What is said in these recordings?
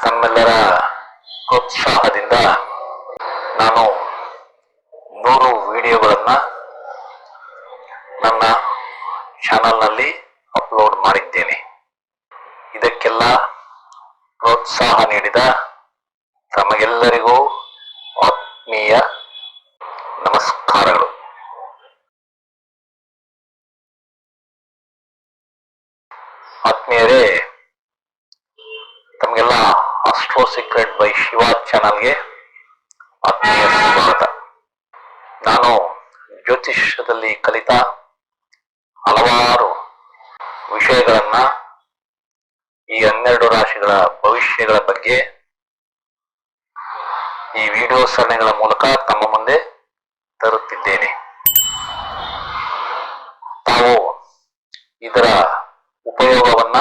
ತಮ್ಮೆಲ್ಲರ ಪ್ರೋತ್ಸಾಹದಿಂದ ನಾನು 100 ವಿಡಿಯೋಗಳನ್ನು ನನ್ನ ಚಾನಲ್ನಲ್ಲಿ ಅಪ್ಲೋಡ್ ಮಾಡಿದ್ದೇನೆ. ಇದಕ್ಕೆಲ್ಲ ಪ್ರೋತ್ಸಾಹ ನೀಡಿದ ತಮಗೆಲ್ಲರಿಗೂ ಆತ್ಮೀಯ ನಮಸ್ಕಾರಗಳು. ಆತ್ಮೀಯರೇ, ತಮಗೆಲ್ಲ ಆಸ್ಟ್ರೋ ಸೀಕ್ರೆಟ್ ಬೈ ಶಿವ ಚಾನಲ್ಗೆ ಆತ್ಮೀಯ ಸ್ವಾಗತ. ನಾನು ಜ್ಯೋತಿಷ್ಯದಲ್ಲಿ ಕಲಿತ ಹಲವಾರು ವಿಷಯಗಳನ್ನ ಈ 12 ರಾಶಿಗಳ ಭವಿಷ್ಯಗಳ ಬಗ್ಗೆ ಈ ವಿಡಿಯೋ ಸರಣಿಗಳ ಮೂಲಕ ತಮ್ಮ ಮುಂದೆ ತರುತ್ತಿದ್ದೇನೆ. ತಾವು ಇದರ ಉಪಯೋಗವನ್ನ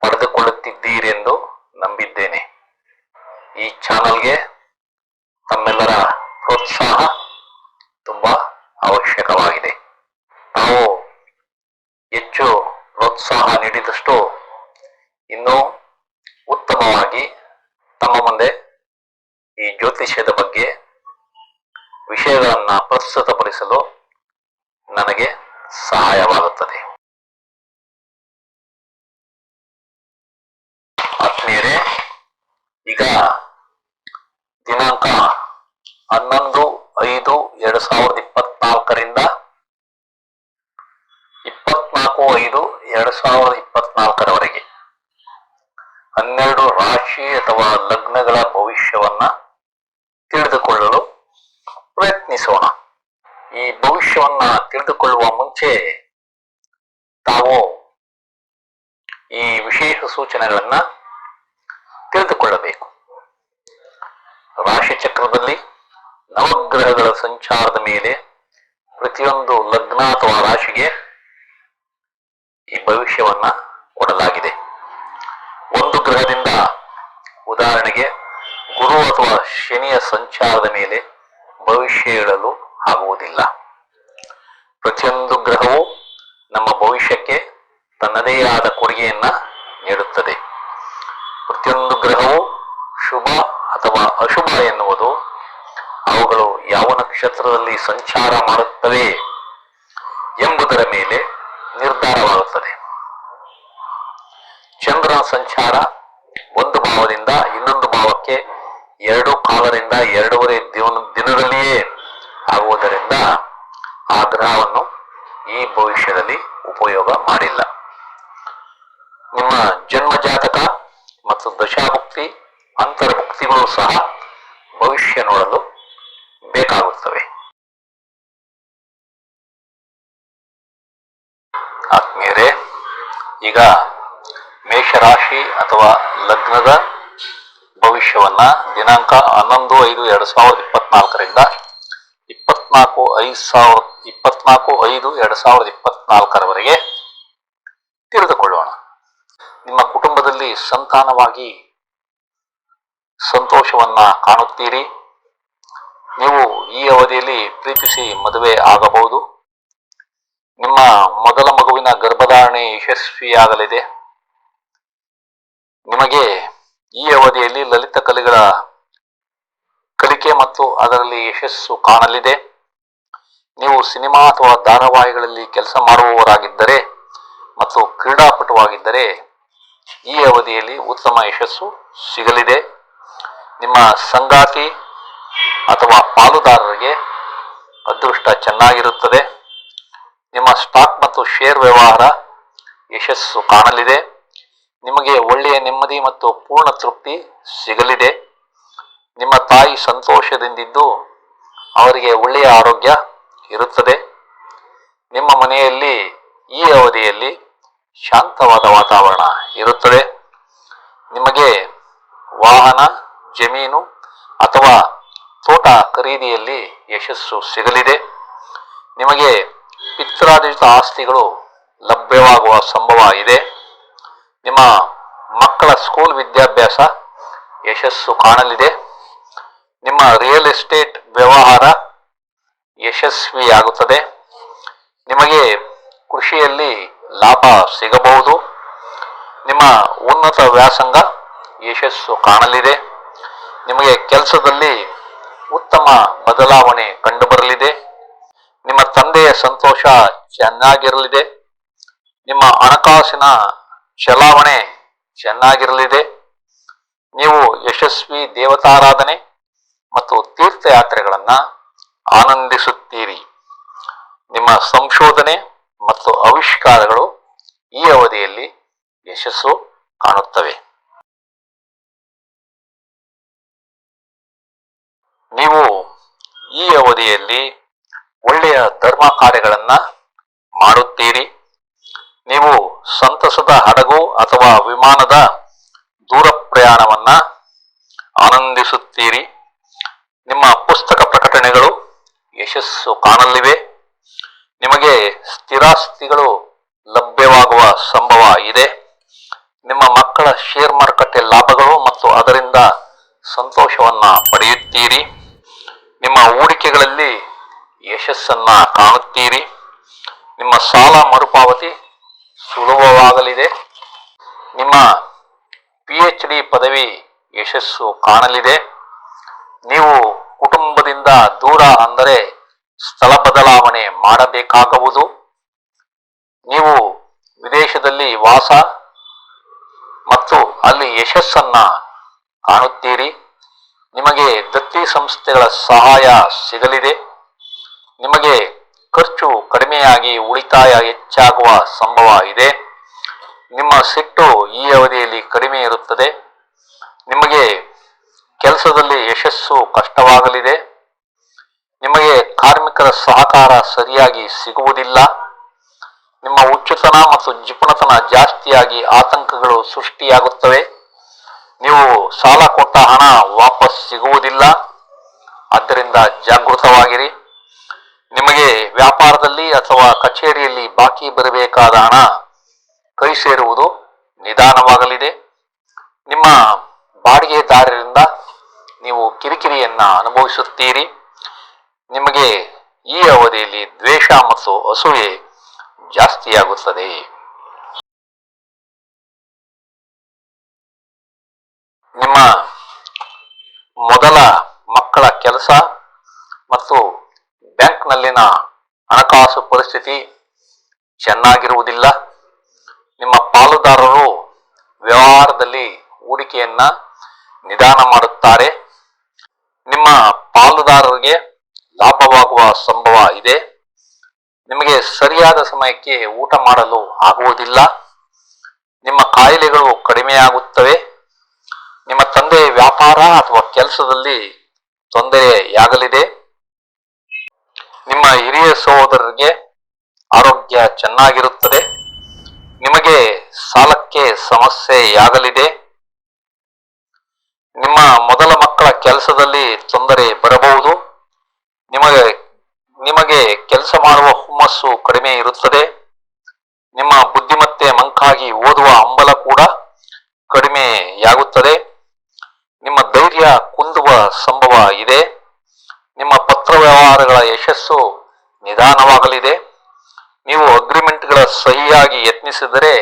ಪಡೆದುಕೊಳ್ಳುತ್ತಿದ್ದೀರೆಂದು ನಂಬಿದ್ದೇನೆ. ಈ ಚಾನಲ್ಗೆ ತಮ್ಮೆಲ್ಲರ ಪ್ರೋತ್ಸಾಹ ತುಂಬಾ ಅವಶ್ಯಕವಾಗಿದೆ. ತಾವು ಹೆಚ್ಚು ಪ್ರೋತ್ಸಾಹ ನೀಡಿದಷ್ಟು ಇನ್ನೂ ಉತ್ತಮವಾಗಿ ತಮ್ಮ ಮುಂದೆ ಈ ಜ್ಯೋತಿಷ್ಯದ ಬಗ್ಗೆ ವಿಷಯಗಳನ್ನ ಪ್ರಸ್ತುತಪಡಿಸಲು ನನಗೆ ಸಹಾಯವಾಗುತ್ತದೆ. ಆತ್ಮೀಯರೇ, ಈಗ ದಿನಾಂಕ 11/5/2024ರಿಂದ 24/5/2024ರವರೆಗೆ 12 ರಾಶಿ ಅಥವಾ ಲಗ್ನಗಳ ಭವಿಷ್ಯವನ್ನ ತಿಳಿದುಕೊಳ್ಳಲು ಪ್ರಯತ್ನಿಸೋಣ. ಈ ಭವಿಷ್ಯವನ್ನ ತಿಳಿದುಕೊಳ್ಳುವ ಮುಂಚೆ ತಾವು ಈ ವಿಶೇಷ ಸೂಚನೆಗಳನ್ನ ತಿಳಿದುಕೊಳ್ಳಬೇಕು. ರಾಶಿ ಚಕ್ರದಲ್ಲಿ ನವಗ್ರಹಗಳ ಸಂಚಾರದ ಮೇಲೆ ಪ್ರತಿಯೊಂದು ಲಗ್ನ ಅಥವಾ ರಾಶಿಗೆ ಈ ಭವಿಷ್ಯವನ್ನ ಕೊಡಲಾಗಿದೆ. ಒಂದು ಗ್ರಹದಿಂದ, ಉದಾಹರಣೆಗೆ ಗುರು ಅಥವಾ ಶನಿಯ ಸಂಚಾರದ ಮೇಲೆ ಭವಿಷ್ಯ ಹೇಳಲು ಆಗುವುದಿಲ್ಲ. ಪ್ರತಿಯೊಂದು ಗ್ರಹವು ನಮ್ಮ ಭವಿಷ್ಯಕ್ಕೆ ತನ್ನದೇ ಆದ ಕೊಡುಗೆಯನ್ನ ನೀಡುತ್ತದೆ. ಪ್ರತಿಯೊಂದು ಗ್ರಹವು ಶುಭ ಅಥವಾ ಅಶುಭ ಎನ್ನುವುದು ಅವುಗಳು ಯಾವ ನಕ್ಷತ್ರದಲ್ಲಿ ಸಂಚಾರ ಮಾಡುತ್ತವೆ ಎಂಬುದರ ಮೇಲೆ ನಿರ್ಧಾರವಾಗುತ್ತದೆ. ಚಂದ್ರನ ಸಂಚಾರ ಒಂದು ಭಾವದಿಂದ ಇನ್ನೊಂದು ಭಾವಕ್ಕೆ 2 ಕಾಲರಿಂದ 2.5 ದಿನದಲ್ಲಿಯೇ ಆಗುವುದರಿಂದ ಆ ಗ್ರಹವನ್ನು ಈ ಭವಿಷ್ಯದಲ್ಲಿ ಉಪಯೋಗ ಮಾಡಿಲ್ಲ. ನಿಮ್ಮ ಜನ್ಮ ಜಾತಕ ಮತ್ತು ದಶಾಭುಕ್ತಿ ಅಂತರ್ಭುಕ್ತಿಗಳು ಸಹ ಭವಿಷ್ಯ ನೋಡಲು ಬೇಕಾಗುತ್ತವೆ. ಆತ್ಮೀಯರೇ, ಈಗ ಮೇಷರಾಶಿ ಅಥವಾ ಲಗ್ನದ ಭವಿಷ್ಯವನ್ನ ದಿನಾಂಕ 11/5/2024ರಿಂದ 24/5/2024ರವರೆಗೆ ತಿಳಿದುಕೊಳ್ಳೋಣ. ನಿಮ್ಮ ಕುಟುಂಬದಲ್ಲಿ ಸಂತಾನವಾಗಿ ಸಂತೋಷವನ್ನ ಕಾಣುತ್ತೀರಿ. ನೀವು ಈ ಅವಧಿಯಲ್ಲಿ ಪ್ರೀತಿಸಿ ಮದುವೆ ಆಗಬಹುದು. ನಿಮ್ಮ ಮೊದಲ ಮಗುವಿನ ಗರ್ಭಧಾರಣೆ ಯಶಸ್ವಿಯಾಗಲಿದೆ. ನಿಮಗೆ ಈ ಅವಧಿಯಲ್ಲಿ ಲಲಿತ ಕಲೆಗಳ ಕಲಿಕೆ ಮತ್ತು ಅದರಲ್ಲಿ ಯಶಸ್ಸು ಕಾಣಲಿದೆ. ನೀವು ಸಿನಿಮಾ ಅಥವಾ ಧಾರಾವಾಹಿಗಳಲ್ಲಿ ಕೆಲಸ ಮಾಡುವವರಾಗಿದ್ದರೆ ಮತ್ತು ಕ್ರೀಡಾಪಟುವಾಗಿದ್ದರೆ ಈ ಅವಧಿಯಲ್ಲಿ ಉತ್ತಮ ಯಶಸ್ಸು ಸಿಗಲಿದೆ. ನಿಮ್ಮ ಸಂಗಾತಿ ಅಥವಾ ಪಾಲುದಾರರಿಗೆ ಅದೃಷ್ಟ ಚೆನ್ನಾಗಿರುತ್ತದೆ. ನಿಮ್ಮ ಸ್ಟಾಕ್ ಮತ್ತು ಶೇರ್ ವ್ಯವಹಾರ ಯಶಸ್ಸು ಕಾಣಲಿದೆ. ನಿಮಗೆ ಒಳ್ಳೆಯ ನೆಮ್ಮದಿ ಮತ್ತು ಪೂರ್ಣ ತೃಪ್ತಿ ಸಿಗಲಿದೆ. ನಿಮ್ಮ ತಾಯಿ ಸಂತೋಷದಿಂದಿದ್ದು ಅವರಿಗೆ ಒಳ್ಳೆಯ ಆರೋಗ್ಯ ಇರುತ್ತದೆ. ನಿಮ್ಮ ಮನೆಯಲ್ಲಿ ಈ ಅವಧಿಯಲ್ಲಿ ಶಾಂತವಾದ ವಾತಾವರಣ ಇರುತ್ತದೆ. ನಿಮಗೆ ವಾಹನ, ಜಮೀನು ಅಥವಾ ತೋಟ ಖರೀದಿಯಲ್ಲಿ ಯಶಸ್ಸು ಸಿಗಲಿದೆ. ನಿಮಗೆ ಪಿತ್ರಾರ್ಜಿತ ಆಸ್ತಿಗಳು ಲಭ್ಯವಾಗುವ ಸಂಭವ ಇದೆ. ನಿಮ್ಮ ಮಕ್ಕಳ ಸ್ಕೂಲ್ ವಿದ್ಯಾಭ್ಯಾಸ ಯಶಸ್ಸು ಕಾಣಲಿದೆ. ನಿಮ್ಮ ರಿಯಲ್ ಎಸ್ಟೇಟ್ ವ್ಯವಹಾರ ಯಶಸ್ವಿಯಾಗುತ್ತದೆ. ನಿಮಗೆ ಕೃಷಿಯಲ್ಲಿ ಲಾಭ ಸಿಗಬಹುದು. ನಿಮ್ಮ ಉನ್ನತ ವ್ಯಾಸಂಗ ಯಶಸ್ಸು ಕಾಣಲಿದೆ. ನಿಮಗೆ ಕೆಲಸದಲ್ಲಿ ಉತ್ತಮ ಬದಲಾವಣೆ ಕಂಡುಬರಲಿದೆ. ನಿಮ್ಮ ತಂದೆಯ ಸಂತೋಷ ಚೆನ್ನಾಗಿರಲಿದೆ. ನಿಮ್ಮ ಹಣಕಾಸಿನ ಚಲಾವಣೆ ಚೆನ್ನಾಗಿರಲಿದೆ. ನೀವು ಯಶಸ್ವಿ ದೇವತಾರಾಧನೆ ಮತ್ತು ತೀರ್ಥಯಾತ್ರೆಗಳನ್ನ ಆನಂದಿಸುತ್ತೀರಿ. ನಿಮ್ಮ ಸಂಶೋಧನೆ ಮತ್ತು ಆವಿಷ್ಕಾರಗಳು ಈ ಅವಧಿಯಲ್ಲಿ ಯಶಸ್ಸು ಕಾಣುತ್ತವೆ. ನೀವು ಈ ಅವಧಿಯಲ್ಲಿ ಒಳ್ಳೆಯ ಧರ್ಮ ಕಾರ್ಯಗಳನ್ನ ಮಾಡುತ್ತೀರಿ. ನೀವು ಸಂತಸದ ಹಡಗು ಅಥವಾ ವಿಮಾನದ ದೂರ ಪ್ರಯಾಣವನ್ನ ಆನಂದಿಸುತ್ತೀರಿ. ನಿಮ್ಮ ಪುಸ್ತಕ ಪ್ರಕಟಣೆಗಳು ಯಶಸ್ಸು ಕಾಣಲಿವೆ. ನಿಮಗೆ ಸ್ಥಿರಾಸ್ತಿಗಳು ಲಭ್ಯವಾಗುವ ಸಂಭವ ಇದೆ. ನಿಮ್ಮ ಮಕ್ಕಳ ಶೇರ್ ಮಾರುಕಟ್ಟೆ ಲಾಭಗಳು ಮತ್ತು ಅದರಿಂದ ಸಂತೋಷವನ್ನ ಪಡೆಯುತ್ತೀರಿ. ನಿಮ್ಮ ಹೂಡಿಕೆಗಳಲ್ಲಿ ಯಶಸ್ಸನ್ನ ಕಾಣುತ್ತೀರಿ. ನಿಮ್ಮ ಸಾಲ ಮರುಪಾವತಿ ಸುಲಭವಾಗಲಿದೆ. ನಿಮ್ಮ PhD ಪದವಿ ಯಶಸ್ಸು ಕಾಣಲಿದೆ. ನೀವು ಕುಟುಂಬದಿಂದ ದೂರ ಅಂದರೆ ಸ್ಥಳ ಬದಲಾವಣೆ ಮಾಡಬೇಕಾಗುವುದು. ನೀವು ವಿದೇಶದಲ್ಲಿ ವಾಸ ಮತ್ತು ಅಲ್ಲಿ ಯಶಸ್ಸನ್ನ ಕಾಣುತ್ತೀರಿ. ನಿಮಗೆ ದತ್ತಿ ಸಂಸ್ಥೆಗಳ ಸಹಾಯ ಸಿಗಲಿದೆ. ನಿಮಗೆ ಖರ್ಚು ಕಡಿಮೆಯಾಗಿ ಉಳಿತಾಯ ಹೆಚ್ಚಾಗುವ ಸಂಭವ ಇದೆ. ನಿಮ್ಮ ಸಿಟ್ಟು ಈ ಅವಧಿಯಲ್ಲಿ ಕಡಿಮೆ ಇರುತ್ತದೆ. ನಿಮಗೆ ಕೆಲಸದಲ್ಲಿ ಯಶಸ್ಸು ಕಷ್ಟವಾಗಲಿದೆ. ನಿಮಗೆ ಕಾರ್ಮಿಕರ ಸಹಕಾರ ಸರಿಯಾಗಿ ಸಿಗುವುದಿಲ್ಲ. ನಿಮ್ಮ ಹುಚ್ಚುತನ ಮತ್ತು ಜಿಪುಣತನ ಜಾಸ್ತಿಯಾಗಿ ಆತಂಕಗಳು ಸೃಷ್ಟಿಯಾಗುತ್ತವೆ. ನೀವು ಸಾಲ ಕೊಟ್ಟ ಹಣ ವಾಪಸ್ ಸಿಗುವುದಿಲ್ಲ. ಆದ್ದರಿಂದ ಜಾಗೃತವಾಗಿರಿ. ನಿಮಗೆ ವ್ಯಾಪಾರದಲ್ಲಿ ಅಥವಾ ಕಚೇರಿಯಲ್ಲಿ ಬಾಕಿ ಬರಬೇಕಾದ ಹಣ ಕೈ ಸೇರುವುದು ನಿಧಾನವಾಗಲಿದೆ. ನಿಮ್ಮ ಬಾಡಿಗೆದಾರರಿಂದ ನೀವು ಕಿರಿಕಿರಿಯನ್ನ ಅನುಭವಿಸುತ್ತೀರಿ. ನಿಮಗೆ ಈ ಅವಧಿಯಲ್ಲಿ ದ್ವೇಷ ಮತ್ತು ಅಸೂಯೆ ಜಾಸ್ತಿಯಾಗುತ್ತದೆ. ನಿಮ್ಮ ಮೊದಲ ಮಕ್ಕಳ ಕೆಲಸ ಮತ್ತು ಬ್ಯಾಂಕ್ನಲ್ಲಿನ ಹಣಕಾಸು ಪರಿಸ್ಥಿತಿ ಚೆನ್ನಾಗಿರುವುದಿಲ್ಲ. ನಿಮ್ಮ ಪಾಲುದಾರರು ವ್ಯವಹಾರದಲ್ಲಿ ಹೂಡಿಕೆಯನ್ನ ನಿಧಾನ ಮಾಡುತ್ತಾರೆ. ನಿಮ್ಮ ಪಾಲುದಾರರಿಗೆ ಲಾಭವಾಗುವ ಸಂಭವ ಇದೆ. ನಿಮಗೆ ಸರಿಯಾದ ಸಮಯಕ್ಕೆ ಊಟ ಮಾಡಲು ಆಗುವುದಿಲ್ಲ. ನಿಮ್ಮ ಕಾಯಿಲೆಗಳು ಕಡಿಮೆಯಾಗುತ್ತವೆ. ನಿಮ್ಮ ತಂದೆ ವ್ಯಾಪಾರ ಅಥವಾ ಕೆಲಸದಲ್ಲಿ ತೊಂದರೆಯಾಗಲಿದೆ. ನಿಮ್ಮ ಹಿರಿಯ ಸಹೋದರರಿಗೆ ಆರೋಗ್ಯ ಚೆನ್ನಾಗಿರುತ್ತದೆ. ನಿಮಗೆ ಸಾಲಕ್ಕೆ ಸಮಸ್ಯೆಯಾಗಲಿದೆ. ನಿಮ್ಮ ಮೊದಲ ಮಕ್ಕಳ ಕೆಲಸದಲ್ಲಿ ತೊಂದರೆ ಬರಬಹುದು. ನಿಮಗೆ ಕೆಲಸ ಮಾಡುವ ಹುಮ್ಮಸ್ಸು ಕಡಿಮೆ ಇರುತ್ತದೆ. ನಿಮ್ಮ ಬುದ್ಧಿಮತ್ತೆ ಮಂಕಾಗಿ ಓದುವ ಹಂಬಲ ಕೂಡ ಕಡಿಮೆಯಾಗುತ್ತದೆ. ನಿಮ್ಮ ಧೈರ್ಯ ಕುಂದುವ ಸಂಭವ ಇದೆ. ನಿಮ್ಮ ಪತ್ರ ವ್ಯವಹಾರಗಳ ಯಶಸ್ಸು ನಿಧಾನವಾಗಲಿದೆ. ನೀವು ಅಗ್ರಿಮೆಂಟ್ಗಳ ಸಹಿಯಾಗಿ ಯತ್ನಿಸಿದರೆ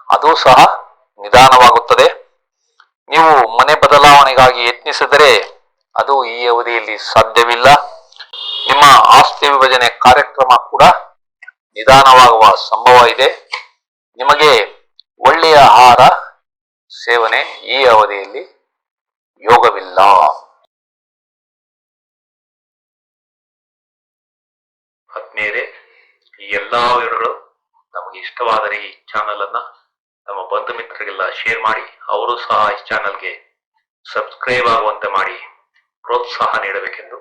ಅದು ಸಹ ನಿಧಾನವಾಗುತ್ತದೆ. ನೀವು ಮನೆ ಬದಲಾವಣೆಗಾಗಿ ಯತ್ನಿಸಿದರೆ ಅದು ಈ ಅವಧಿಯಲ್ಲಿ ಸಾಧ್ಯವಿಲ್ಲ. ನಿಮ್ಮ ಆಸ್ತಿ ವಿಭಜನೆ ಕಾರ್ಯಕ್ರಮ ಕೂಡ ನಿಧಾನವಾಗುವ ಸಂಭವ ಇದೆ. ನಿಮಗೆ ಒಳ್ಳೆಯ ಆಹಾರ ಸೇವನೆ ಈ ಅವಧಿಯಲ್ಲಿ ಯೋಗವಿಲ್ಲ. ಆತ್ಮೀಯರೇ, ಈ ಎಲ್ಲಾ ವಿವರಗಳು ನಮಗೆ ಇಷ್ಟವಾದರೆ ಈ ಚಾನಲ್ ಅನ್ನ ನಮ್ಮ ಬಂಧು ಮಿತ್ರರಿಗೆಲ್ಲ ಶೇರ್ ಮಾಡಿ, ಅವರು ಸಹ ಈ ಚಾನಲ್ಗೆ ಸಬ್ಸ್ಕ್ರೈಬ್ ಆಗುವಂತೆ ಮಾಡಿ ಪ್ರೋತ್ಸಾಹ ನೀಡಬೇಕೆಂದು